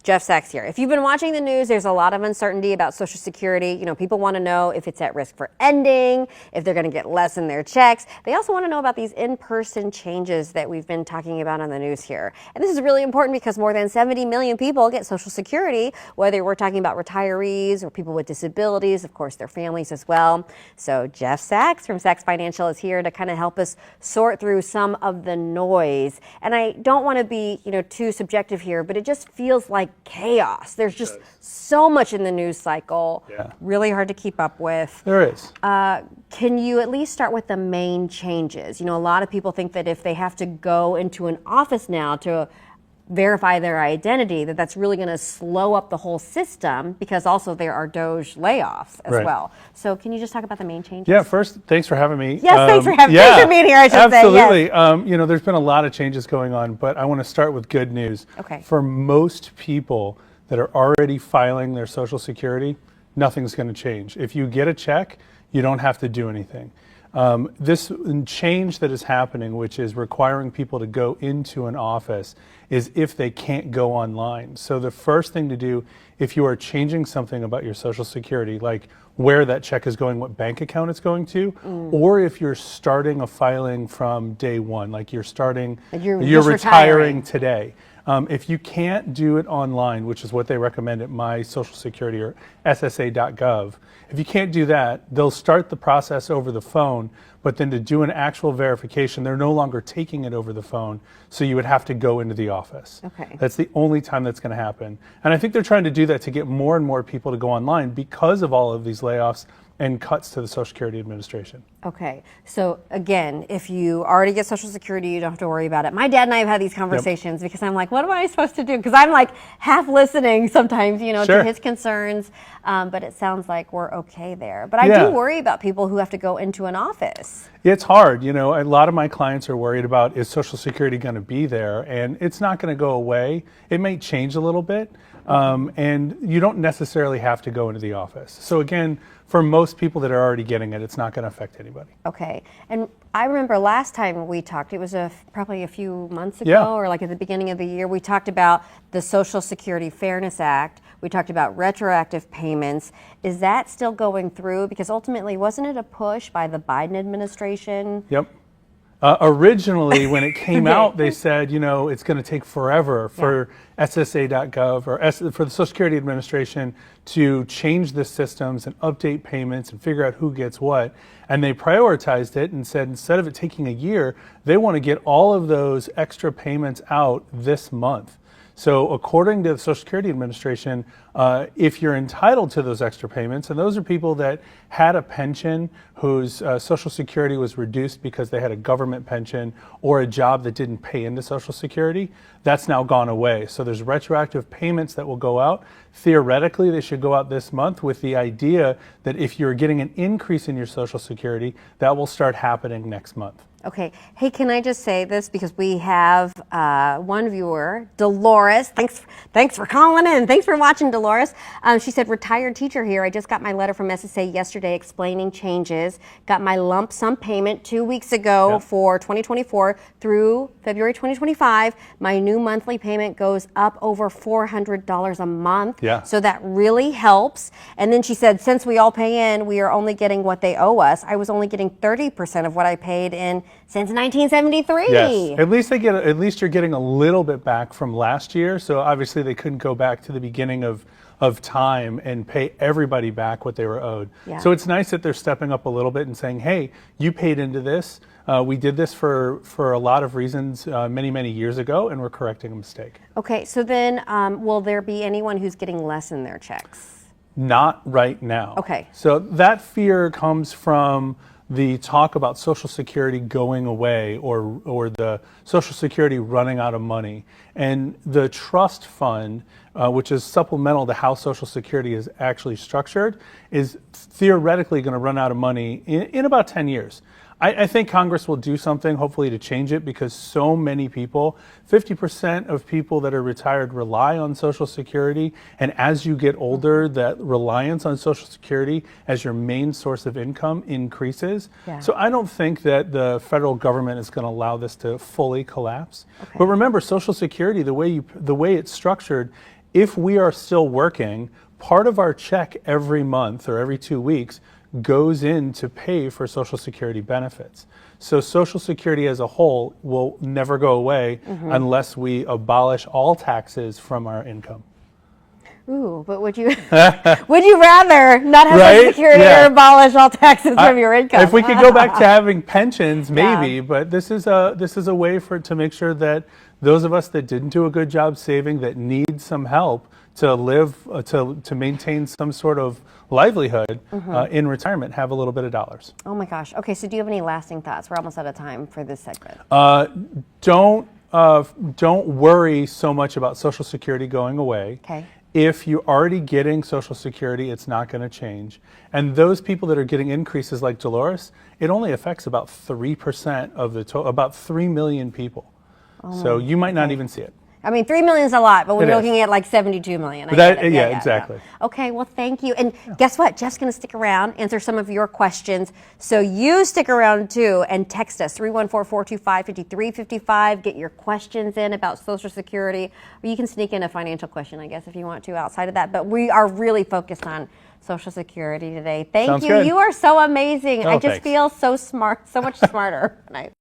Jeff Sachs here. If you've been watching the news, there's a lot of uncertainty about Social Security. You know, people want to know if it's at risk for ending, if they're going to get less in their checks. They also want to know about these in-person changes that we've been talking about on the news here. And this is really important because more than 70 million people get Social Security, whether we're talking about retirees or people with disabilities, of course, their families as well. So Jeff Sachs from Sachs Financial is here to kind of help us sort through some of the noise. And I don't want to be, too subjective here, but it just feels like chaos. There's just so much in the news cycle, really hard to keep up with. There is. Can you at least start with the main changes? A lot of people think that if they have to go into an office now to verify their identity, that's really going to slow up the whole system, because also there are Doge layoffs as well. So can you just talk about the main changes? Yeah, first, thanks for having me. Yes, thanks for being here, I should absolutely. say. Absolutely. There's been a lot of changes going on, but I want to start with good news. Okay. For most people that are already filing their Social Security, nothing's going to change. If you get a check, you don't have to do anything. This change that is happening, which is requiring people to go into an office, is if they can't go online. So the first thing to do, if you are changing something about your Social Security, like where that check is going, what bank account it's going to, or if you're starting a filing from day one, like you're retiring today. If you can't do it online, which is what they recommend at My Social Security or SSA.gov, if you can't do that, they'll start the process over the phone, but then to do an actual verification, they're no longer taking it over the phone, so you would have to go into the office. Okay. That's the only time that's going to happen. And I think they're trying to do that to get more and more people to go online because of all of these layoffs and cuts to the Social Security Administration. Okay, so again, if you already get Social Security, you don't have to worry about it. My dad and I have had these conversations because I'm like, what am I supposed to do? Because I'm like half listening sometimes, to his concerns, but it sounds like we're okay there. But I do worry about people who have to go into an office. It's hard. A lot of my clients are worried about, is Social Security going to be there? And it's not going to go away. It may change a little bit. And you don't necessarily have to go into the office. So again, for most people that are already getting it, it's not going to affect anybody. Okay. And I remember last time we talked, it was probably a few months ago, or like at the beginning of the year, we talked about the Social Security Fairness Act. We talked about retroactive payments. Is that still going through? Because ultimately, wasn't it a push by the Biden administration? Yep. Originally, when it came out, they said, it's going to take forever for SSA.gov or for the Social Security Administration to change the systems and update payments and figure out who gets what. And they prioritized it and said, instead of it taking a year, they want to get all of those extra payments out this month. So according to the Social Security Administration, if you're entitled to those extra payments, and those are people that had a pension whose Social Security was reduced because they had a government pension or a job that didn't pay into Social Security, that's now gone away. So there's retroactive payments that will go out. Theoretically, they should go out this month, with the idea that if you're getting an increase in your Social Security, that will start happening next month. Okay. Hey, can I just say this, because we have one viewer, Dolores. Thanks for calling in. Thanks for watching, Dolores. She said, retired teacher here. I just got my letter from SSA yesterday explaining changes. Got my lump sum payment 2 weeks ago for 2024 through February 2025. My new monthly payment goes up over $400 a month. So that really helps. And then she said, since we all pay in, we are only getting what they owe us. I was only getting 30% of what I paid in since 1973. Yes, at least you're getting a little bit back from last year. So obviously they couldn't go back to the beginning of time and pay everybody back what they were owed. So it's nice that they're stepping up a little bit and saying, hey, you paid into this. We did this for a lot of reasons many years ago, and we're correcting a mistake. Okay, so then will there be anyone who's getting less in their checks? Not right now. Okay. So that fear comes from the talk about Social Security going away or the Social Security running out of money. And the trust fund, which is supplemental to how Social Security is actually structured, is theoretically going to run out of money in about 10 years. I think Congress will do something, hopefully, to change it, because so many people, 50% of people that are retired rely on Social Security. And as you get older, that reliance on Social Security as your main source of income increases. So I don't think that the federal government is going to allow this to fully collapse. But remember, Social Security, the way it's structured, if we are still working, part of our check every month or every 2 weeks goes in to pay for Social Security benefits. So Social Security as a whole will never go away unless we abolish all taxes from our income. Ooh, but would you rather not have Social Security or abolish all taxes from your income? If we could go back to having pensions, maybe, but this is a way to make sure that those of us that didn't do a good job saving, that need some help to live, to maintain some sort of livelihood in retirement, have a little bit of dollars. Oh my gosh. Okay, so do you have any lasting thoughts? We're almost out of time for this segment. Don't worry so much about Social Security going away. Okay. If you're already getting Social Security, it's not going to change. And those people that are getting increases like Dolores, it only affects about 3% of the total, about 3 million people. So you might not even see it. I mean, 3 million is a lot, but when you're looking at like 72 million. I get it. Yeah, exactly. Yeah. Okay, well, thank you. And guess what? Jeff's going to stick around, answer some of your questions. So you stick around too and text us 314-425-5355. Get your questions in about Social Security. Or you can sneak in a financial question, I guess, if you want to outside of that. But we are really focused on Social Security today. Thank you. Good. You are so amazing. I just thanks. feel so smart, so much smarter.